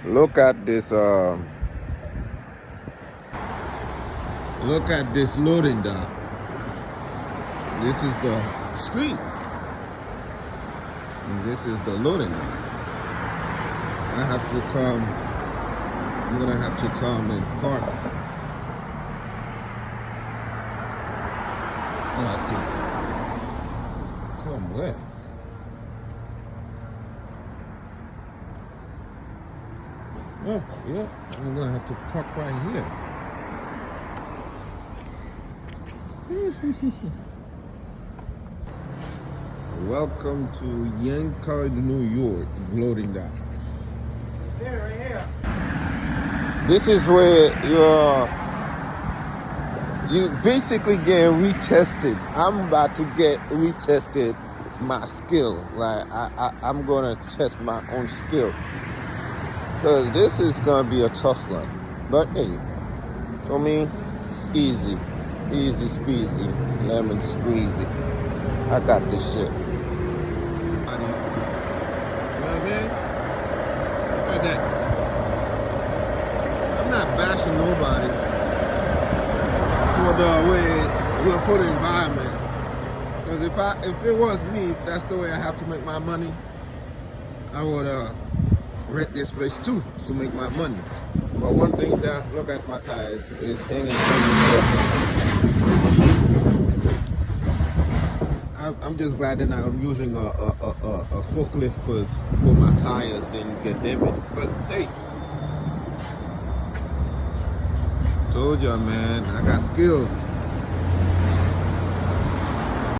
Look at this. Look at this loading dock. This is the street, and this is the loading dock. I have to come. I'm gonna have to come and park. I have to come where? Oh, yeah. I'm gonna have to park right here. Welcome to Yonkers, New York, loading dock. Right here. This is where you basically get retested. I'm about to get retested my skill. Like I'm gonna test my own skill. Because this is gonna be a tough one. But hey, for me, it's easy. Easy squeezy, lemon squeezy. I got this shit. You know what I'm saying? Look at that. I'm not bashing nobody for the way, for the environment. Because if it was me, that's the way I have to make my money, I would rent this place too to make my money. But one thing that, look at my tires, is hanging I'm just glad that I'm using a forklift because for my tires didn't get damaged. But hey, told y'all, man, I got skills.